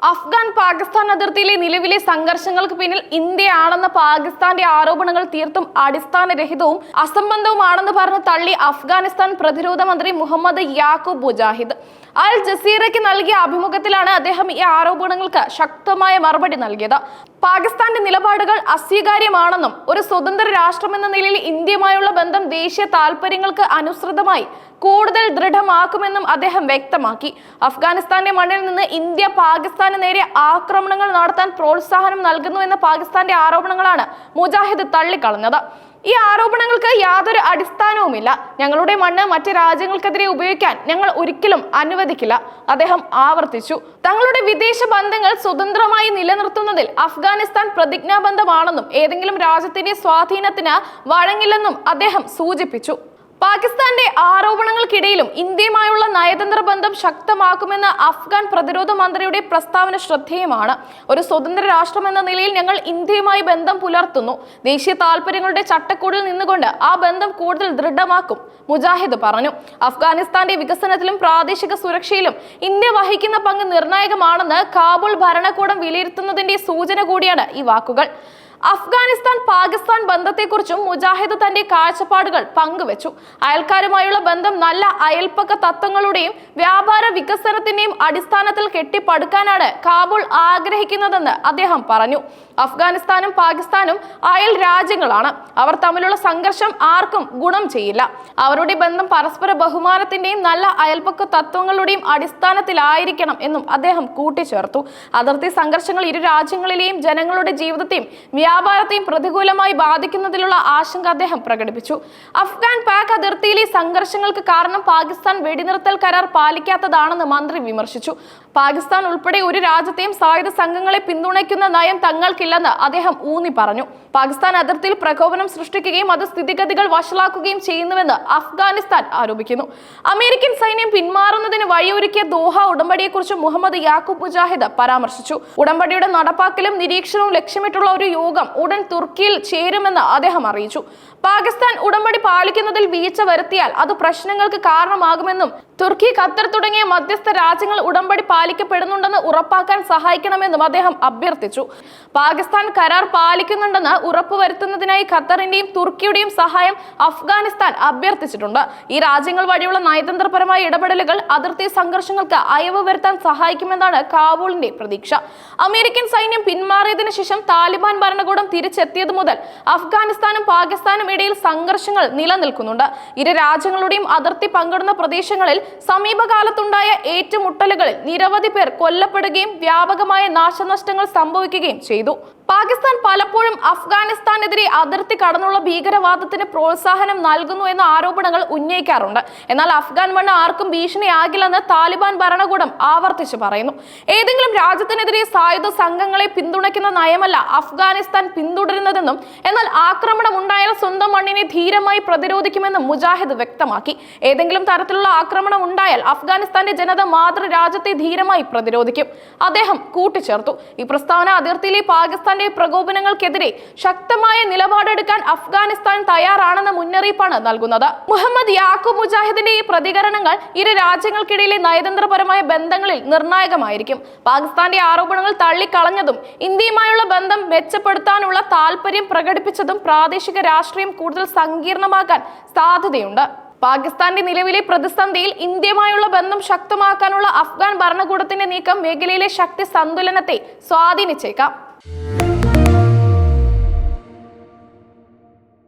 അഫ്ഗാൻ പാകിസ്ഥാൻ അതിർത്തിയിലെ നിലവിലെ സംഘർഷങ്ങൾക്ക് പിന്നിൽ ഇന്ത്യയാണെന്ന പാകിസ്ഥാന്റെ ആരോപണങ്ങൾ തീർത്തും അടിസ്ഥാനരഹിതവും അസംബന്ധവുമാണെന്ന് പറഞ്ഞ് തള്ളി അഫ്ഗാനിസ്ഥാൻ പ്രതിരോധ മന്ത്രി മുഹമ്മദ് യാക്കൂബ് മുജാഹിദ്. അൽ ജസീറയ്ക്ക് നൽകിയ അഭിമുഖത്തിലാണ് അദ്ദേഹം ഈ ആരോപണങ്ങൾക്ക് ശക്തമായ മറുപടി നൽകിയത്. പാകിസ്ഥാന്റെ നിലപാടുകൾ അസ്വീകാര്യമാണെന്നും ഒരു സ്വതന്ത്ര രാഷ്ട്രമെന്ന നിലയിൽ ഇന്ത്യയുമായുള്ള ബന്ധം ദേശീയ താൽപര്യങ്ങൾക്ക് അനുസൃതമായി കൂടുതൽ ദൃഢമാക്കുമെന്നും അദ്ദേഹം വ്യക്തമാക്കി. അഫ്ഗാനിസ്ഥാന്റെ മണ്ണിൽ നിന്ന് ഇന്ത്യ പാകിസ്ഥാന് നേരെ ആക്രമണങ്ങൾ നടത്താൻ പ്രോത്സാഹനം നൽകുന്നു എന്ന പാകിസ്ഥാന്റെ ആരോപണങ്ങളാണ് മുജാഹിദ് തള്ളിക്കളഞ്ഞത്. ഈ ആരോപണങ്ങൾക്ക് യാതൊരു അടിസ്ഥാനവുമില്ല. ഞങ്ങളുടെ മണ്ണ് മറ്റ് രാജ്യങ്ങൾക്കെതിരെ ഉപയോഗിക്കാൻ ഞങ്ങൾ ഒരിക്കലും അനുവദിക്കില്ല, അദ്ദേഹം ആവർത്തിച്ചു. തങ്ങളുടെ വിദേശ ബന്ധങ്ങൾ സ്വതന്ത്രമായി നിലനിർത്തുന്നതിൽ അഫ്ഗാനിസ്ഥാൻ പ്രതിജ്ഞാബദ്ധമാണെന്നും ഏതെങ്കിലും രാജ്യത്തിന്റെ സ്വാധീനത്തിന് വഴങ്ങില്ലെന്നും അദ്ദേഹം സൂചിപ്പിച്ചു. പാകിസ്ഥാന്റെ ആരോപണങ്ങൾക്കിടയിലും ഇന്ത്യയുമായുള്ള നയതന്ത്ര ബന്ധം ശക്തമാക്കുമെന്ന അഫ്ഗാൻ പ്രതിരോധ മന്ത്രിയുടെ പ്രസ്താവന ശ്രദ്ധേയമാണ്. ഒരു സ്വതന്ത്ര രാഷ്ട്രമെന്ന നിലയിൽ ഞങ്ങൾ ഇന്ത്യയുമായി ബന്ധം പുലർത്തുന്നു. ദേശീയ താൽപര്യങ്ങളുടെ ചട്ടക്കൂടിൽ നിന്നുകൊണ്ട് ആ ബന്ധം കൂടുതൽ ദൃഢമാക്കും, മുജാഹിദ് പറഞ്ഞു. അഫ്ഗാനിസ്ഥാന്റെ വികസനത്തിലും പ്രാദേശിക സുരക്ഷയിലും ഇന്ത്യ വഹിക്കുന്ന പങ്ക് നിർണായകമാണെന്ന് കാബൂൾ ഭരണകൂടം വിലയിരുത്തുന്നതിന്റെ സൂചന കൂടിയാണ് ഈ വാക്കുകൾ. അഫ്ഗാനിസ്ഥാൻ പാകിസ്ഥാൻ ബന്ധത്തെക്കുറിച്ചും മുജാഹിദ് തന്റെ കാഴ്ചപ്പാടുകൾ പങ്കുവച്ചു. അയൽക്കാരുമായുള്ള ബന്ധം നല്ല അയൽപ്പക്ക തത്വങ്ങളുടെയും വ്യാപാര വികസനത്തിന്റെയും അടിസ്ഥാനത്തിൽ കെട്ടിപ്പടുക്കാനാണ് കാബൂൾ ആഗ്രഹിക്കുന്നതെന്ന് അദ്ദേഹം പറഞ്ഞു. അഫ്ഗാനിസ്ഥാനും പാകിസ്ഥാനും അയൽ രാജ്യങ്ങളാണ്. അവർ തമ്മിലുള്ള സംഘർഷം ആർക്കും ഗുണം ചെയ്യില്ല. അവരുടെ ബന്ധം പരസ്പര ബഹുമാനത്തിന്റെയും നല്ല അയൽപ്പക്ക തത്വങ്ങളുടെയും അടിസ്ഥാനത്തിലായിരിക്കണം എന്നും അദ്ദേഹം കൂട്ടിച്ചേർത്തു. അതിർത്തി സംഘർഷങ്ങൾ ഇരു രാജ്യങ്ങളിലെയും ജനങ്ങളുടെ ജീവിതത്തെയും വ്യാപാരത്തെയും പ്രതികൂലമായി ബാധിക്കുന്നതിലുള്ള ആശങ്ക അദ്ദേഹം പ്രകടിപ്പിച്ചു. അഫ്ഗാൻ പാക് അതിർത്തിയിലെ സംഘർഷങ്ങൾക്ക് കാരണം പാകിസ്ഥാൻ വെടിനിർത്തൽ കരാർ പാലിക്കാത്തതാണെന്ന് മന്ത്രി വിമർശിച്ചു. പാകിസ്ഥാൻ ഉൾപ്പെടെ ഒരു രാജ്യത്തെയും സായുധ സംഘങ്ങളെ പിന്തുണയ്ക്കുന്ന നയം തങ്ങൾക്കില്ലെന്ന് അദ്ദേഹം ഊന്നി പറഞ്ഞു. പാകിസ്ഥാൻ അതിർത്തിയിൽ പ്രകോപനം സൃഷ്ടിക്കുകയും അത് സ്ഥിതിഗതികൾ വഷളാക്കുകയും ചെയ്യുന്നുവെന്ന് അഫ്ഗാനിസ്ഥാൻ ആരോപിക്കുന്നു. അമേരിക്കൻ സൈന്യം പിന്മാറുന്നതിന് വഴിയൊരുക്കിയ ദോഹ ഉടമ്പടിയെക്കുറിച്ച് മുഹമ്മദ് യാക്കൂബ് മുജാഹിദ് പരാമർശിച്ചു. ഉടമ്പടിയുടെ നടപ്പാക്കലും നിരീക്ഷണവും ലക്ഷ്യമിട്ടുള്ള ഒരു യോഗം ഉടൻ തുർക്കിയിൽ ചേരുമെന്ന് അദ്ദേഹം അറിയിച്ചു. പാകിസ്ഥാൻ ഉടമ്പടി പാലിക്കുന്നതിൽ വീഴ്ച വരുത്തിയാൽ അത് പ്രശ്നങ്ങൾക്ക് കാരണമാകുമെന്നും തുർക്കി, ഖത്തർ തുടങ്ങിയ മധ്യസ്ഥ രാജ്യങ്ങൾ ഉടമ്പടി പാലിക്കപ്പെടുന്നുണ്ടെന്ന് ഉറപ്പാക്കാൻ സഹായിക്കണമെന്നും അദ്ദേഹം അഭ്യർത്ഥിച്ചു. പാകിസ്ഥാൻ കരാർ പാലിക്കുന്നുണ്ടെന്ന് ഉറപ്പുവരുത്തുന്നതിനായി ഖത്തറിന്റെയും തുർക്കിയുടെയും സഹായം അഫ്ഗാനിസ്ഥാൻ അഭ്യർത്ഥിച്ചിട്ടുണ്ട്. ഈ രാജ്യങ്ങൾ വഴിയുള്ള നയതന്ത്രപരമായ ഇടപെടലുകൾ അതിർത്തി സംഘർഷങ്ങൾക്ക് അയവ് വരുത്താൻ സഹായിക്കുമെന്നാണ് കാബൂളിന്റെ പ്രതീക്ഷ. അമേരിക്കൻ സൈന്യം പിന്മാറിയതിനു ശേഷം താലിബാൻ ഭരണകൂടം തിരിച്ചെത്തിയത് മുതൽ അഫ്ഗാനിസ്ഥാനും പാകിസ്ഥാനും ഇടയിൽ സംഘർഷങ്ങൾ നിലനിൽക്കുന്നുണ്ട്. ഇരു രാജ്യങ്ങളുടെയും അതിർത്തി പങ്കിടുന്ന പ്രദേശങ്ങളിൽ സമീപകാലത്തുണ്ടായ ഏറ്റുമുട്ടലുകളിൽ നിരവധി പേർ കൊല്ലപ്പെടുകയും വ്യാപകമായ നാശനഷ്ടങ്ങൾ സംഭവിക്കുകയും ചെയ്തു. പാകിസ്ഥാൻ പലപ്പോഴും അഫ്ഗാനിസ്ഥാനെതിരെ അതിർത്തി കടന്നുള്ള ഭീകരവാദത്തിന് പ്രോത്സാഹനം നൽകുന്നു എന്ന ആരോപണങ്ങൾ ഉന്നയിക്കാറുണ്ട്. എന്നാൽ അഫ്ഗാൻ മണ്ണ് ആർക്കും ഭീഷണിയാകില്ലെന്ന് താലിബാൻ ഭരണകൂടം ആവർത്തിച്ചു പറയുന്നു. ഏതെങ്കിലും രാജ്യത്തിനെതിരെ സായുധ സംഘങ്ങളെ പിന്തുണയ്ക്കുന്ന നയമല്ല അഫ്ഗാനിസ്ഥാൻ പിന്തുടരുന്നതെന്നും എന്നാൽ ആക്രമണം ഉണ്ടായാൽ സ്വന്തം മണ്ണിനെ ധീരമായി പ്രതിരോധിക്കുമെന്നും മുജാഹിദ് വ്യക്തമാക്കി. ഏതെങ്കിലും തരത്തിലുള്ള ആക്രമണം ഉണ്ടായാൽ അഫ്ഗാനിസ്ഥാന്റെ ജനത മാതൃരാജ്യത്തെ ധീരമായി പ്രതിരോധിക്കും, അദ്ദേഹം കൂട്ടിച്ചേർത്തു. ഈ പ്രസ്താവന അതിർത്തിയിലെ പാകിസ്ഥാൻ പ്രകോപനങ്ങൾക്കെതിരെ ശക്തമായ നിലപാടെടുക്കാൻ അഫ്ഗാനിസ്ഥാൻ തയ്യാറാണെന്ന മുന്നറിയിപ്പാണ് നൽകുന്നത്. മുഹമ്മദ് യാക്കൂബ് മുജാഹിദിന്റെ ഈ പ്രതികരണങ്ങൾ ഇരു രാജ്യങ്ങൾക്കിടയിലെ നയതന്ത്രപരമായ ബന്ധങ്ങളിൽ നിർണായകമായിരിക്കും. പാകിസ്ഥാന്റെ ആരോപണങ്ങൾ തള്ളിക്കളഞ്ഞതും ഇന്ത്യയുമായുള്ള ബന്ധം മെച്ചപ്പെടുത്താനുള്ള താല്പര്യം പ്രകടിപ്പിച്ചതും പ്രാദേശിക രാഷ്ട്രീയം കൂടുതൽ സങ്കീർണമാക്കാൻ സാധ്യതയുണ്ട്. പാകിസ്ഥാന്റെ നിലവിലെ പ്രതിസന്ധിയിൽ ഇന്ത്യയുമായുള്ള ബന്ധം ശക്തമാക്കാനുള്ള അഫ്ഗാൻ ഭരണകൂടത്തിന്റെ നീക്കം മേഖലയിലെ ശക്തി സന്തുലനത്തെ സ്വാധീനിച്ചേക്കാം.